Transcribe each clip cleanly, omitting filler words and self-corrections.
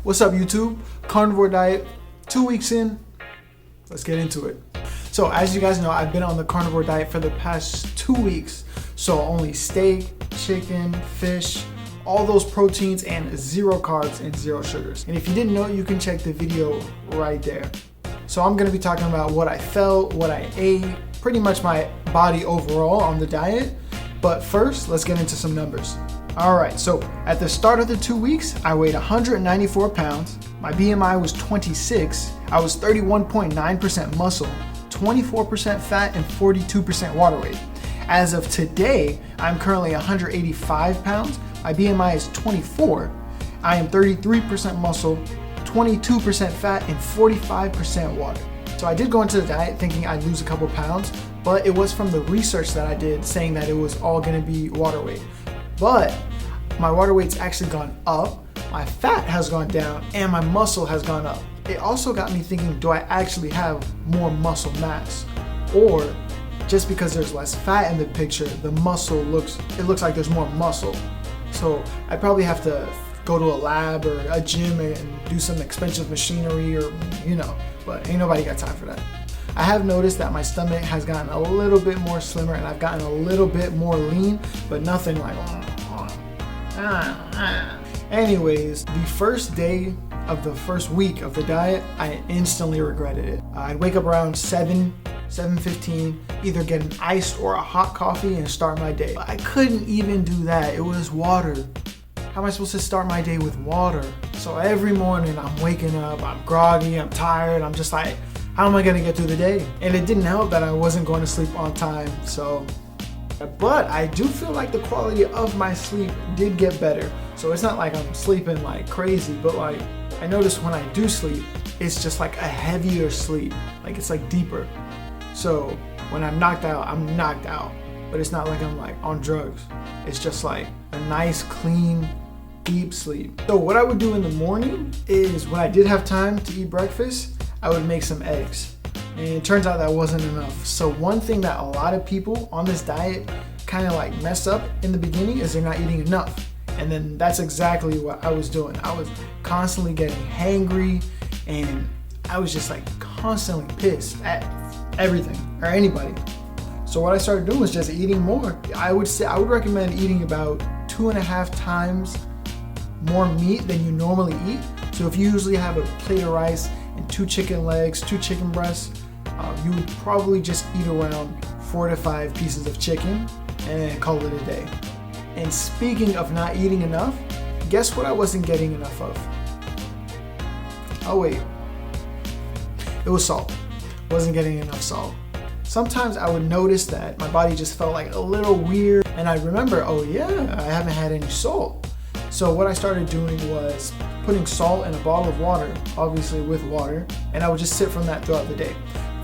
What's up, YouTube? Carnivore diet, 2 weeks in. Let's get into it. So as you guys know, I've been on the carnivore diet for the past 2 weeks. So only steak, chicken, fish, all those proteins, and 0 carbs and 0 sugars. And if you didn't know, you can check the video right there. So I'm gonna be talking about what I felt, what I ate, pretty much my body overall on the diet. But first, let's get into some numbers. All right, so at the start of the 2 weeks, I weighed 194 pounds. My BMI was 26. I was 31.9% muscle, 24% fat, and 42% water weight. As of today, I'm currently 185 pounds. My BMI is 24. I am 33% muscle, 22% fat, and 45% water. So I did go into the diet thinking I'd lose a couple pounds, but it was from the research that I did saying that it was all gonna be water weight. But my water weight's actually gone up, my fat has gone down, and my muscle has gone up. It also got me thinking, do I actually have more muscle mass? Or just because there's less fat in the picture, the muscle looks like there's more muscle. So I probably have to go to a lab or a gym and do some expensive machinery or, but ain't nobody got time for that. I have noticed that my stomach has gotten a little bit more slimmer and I've gotten a little bit more lean, but nothing like, Anyways, the first day of the first week of the diet, I instantly regretted it. I'd wake up around 7:15, either get an iced or a hot coffee and start my day. But I couldn't even do that. It was water. How am I supposed to start my day with water? So every morning I'm waking up, I'm groggy, I'm tired, I'm just like, how am I gonna get through the day? And it didn't help that I wasn't going to sleep on time, but I do feel like the quality of my sleep did get better. So it's not like I'm sleeping like crazy, but like I notice when I do sleep, it's just like a heavier sleep, like it's like deeper. So when I'm knocked out, I'm knocked out, but it's not like I'm like on drugs. It's just like a nice, clean, deep sleep. So what I would do in the morning is when I did have time to eat breakfast, I would make some eggs. And it turns out that wasn't enough. So one thing that a lot of people on this diet kind of like mess up in the beginning is they're not eating enough. And then that's exactly what I was doing. I was constantly getting hangry and I was just like constantly pissed at everything or anybody. So what I started doing was just eating more. I would recommend eating about 2.5 times more meat than you normally eat. So if you usually have a plate of rice and 2 chicken legs, 2 chicken breasts, you would probably just eat around 4 to 5 pieces of chicken and call it a day. And speaking of not eating enough, guess what I wasn't getting enough of? Oh wait, it was salt. Wasn't getting enough salt. Sometimes I would notice that my body just felt like a little weird and I remember, oh yeah, I haven't had any salt. So what I started doing was putting salt in a bottle of water, obviously with water, and I would just sip from that throughout the day.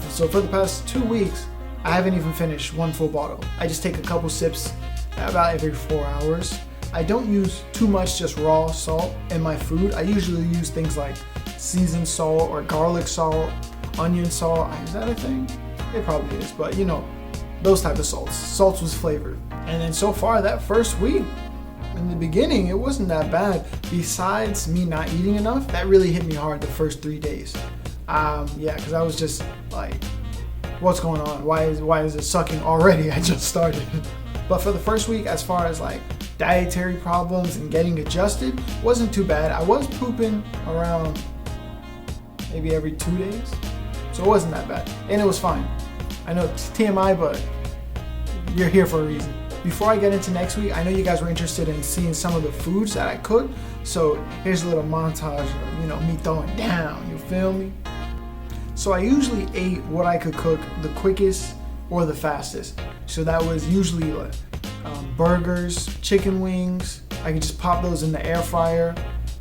So for the past 2 weeks, I haven't even finished 1 full bottle. I just take a couple sips about every 4 hours. I don't use too much just raw salt in my food. I usually use things like seasoned salt or garlic salt, onion salt. Is that a thing? It probably is, but those type of salts. Salts was flavored. And then so far that first week, in the beginning, it wasn't that bad. Besides me not eating enough, that really hit me hard the first 3 days. Because I was just like, what's going on? Why is it sucking already? I just started. But for the first week, as far as like dietary problems and getting adjusted, wasn't too bad. I was pooping around maybe every 2 days. So it wasn't that bad. And it was fine. I know it's TMI, but you're here for a reason. Before I get into next week, I know you guys were interested in seeing some of the foods that I cook. So here's a little montage of, me throwing down, you feel me? So I usually ate what I could cook the quickest or the fastest. So that was usually like burgers, chicken wings. I could just pop those in the air fryer.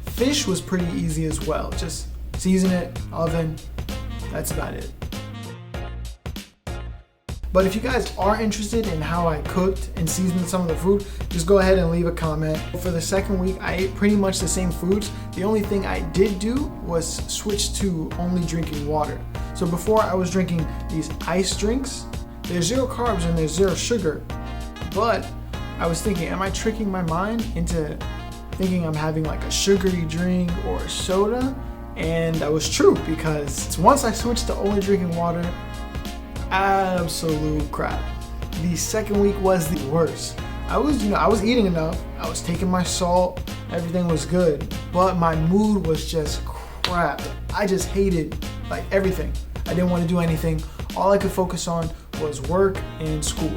Fish was pretty easy as well. Just season it, oven, that's about it. But if you guys are interested in how I cooked and seasoned some of the food, just go ahead and leave a comment. For the second week, I ate pretty much the same foods. The only thing I did do was switch to only drinking water. So before I was drinking these ice drinks. There's 0 carbs and there's 0 sugar. But I was thinking, am I tricking my mind into thinking I'm having like a sugary drink or a soda, and that was true because once I switched to only drinking water, absolute crap. The second week was the worst. I was eating enough, I was taking my salt, everything was good, but my mood was just crap. I just hated like everything. I didn't want to do anything. All I could focus on was work and school.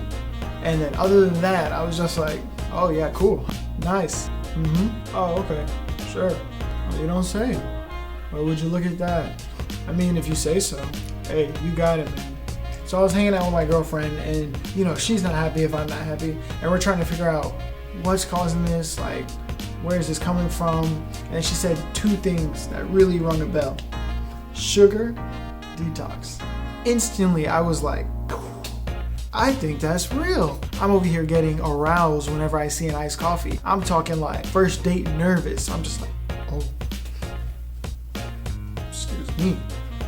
And then other than that, I was just like, oh yeah, cool, nice. Oh, okay, sure. Well, you don't say. Why would you look at that? I mean, if you say so, hey, you got it, man. So I was hanging out with my girlfriend, and she's not happy if I'm not happy, and we're trying to figure out what's causing this, like, where is this coming from? And she said two things that really rung a bell. Sugar detox. Instantly, I was like, I think that's real. I'm over here getting aroused whenever I see an iced coffee. I'm talking like first date nervous. I'm just like, oh, excuse me.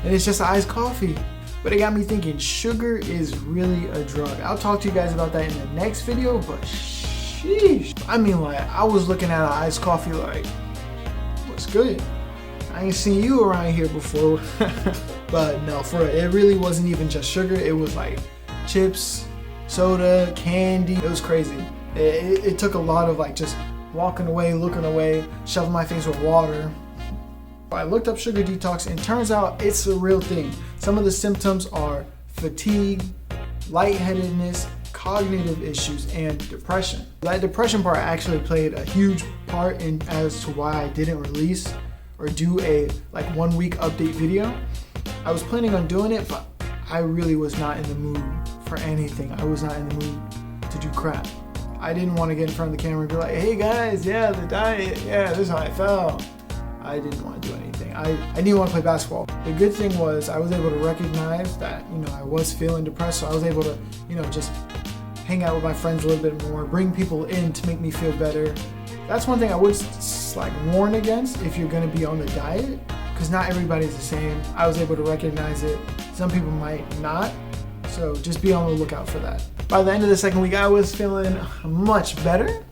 And it's just iced coffee. But it got me thinking, sugar is really a drug. I'll talk to you guys about that in the next video, but sheesh. I mean, like, I was looking at an iced coffee like, what's good? I ain't seen you around here before. But no, for real, it really wasn't even just sugar. It was like chips, soda, candy. It was crazy. It took a lot of like just walking away, looking away, shoving my face with water. I looked up sugar detox, and turns out it's a real thing. Some of the symptoms are fatigue, lightheadedness, cognitive issues, and depression. That depression part actually played a huge part in as to why I didn't release or do a like 1 week update video. I was planning on doing it, but I really was not in the mood for anything. I was not in the mood to do crap. I didn't want to get in front of the camera and be like, hey guys, yeah, the diet, yeah, this is how I felt. I didn't want to do anything. I didn't want to play basketball. The good thing was I was able to recognize that, I was feeling depressed, so I was able to, just hang out with my friends a little bit more, bring people in to make me feel better. That's one thing I would like warn against if you're going to be on the diet, because not everybody's the same. I was able to recognize it. Some people might not, so just be on the lookout for that. By the end of the second week, I was feeling much better.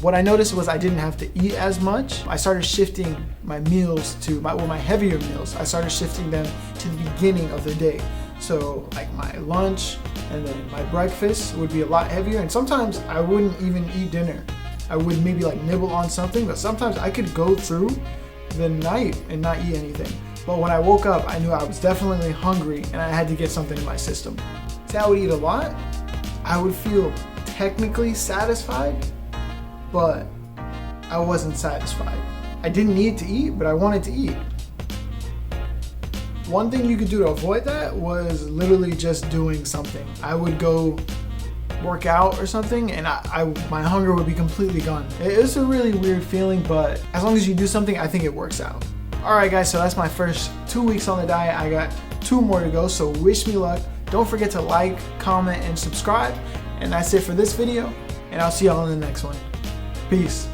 What I noticed was I didn't have to eat as much. I started shifting my meals to my heavier meals. I started shifting them to the beginning of the day. So like my lunch and then my breakfast would be a lot heavier. And sometimes I wouldn't even eat dinner. I would maybe like nibble on something, but sometimes I could go through the night and not eat anything. But when I woke up, I knew I was definitely hungry and I had to get something in my system. See, I would eat a lot. I would feel technically satisfied, but I wasn't satisfied. I didn't need to eat, but I wanted to eat. One thing you could do to avoid that was literally just doing something. I would go work out or something, and my hunger would be completely gone. It's a really weird feeling, but as long as you do something, I think it works out. All right, guys, so that's my first 2 weeks on the diet. I got 2 more to go, so wish me luck. Don't forget to like, comment, and subscribe. And that's it for this video, and I'll see y'all in the next one. Peace.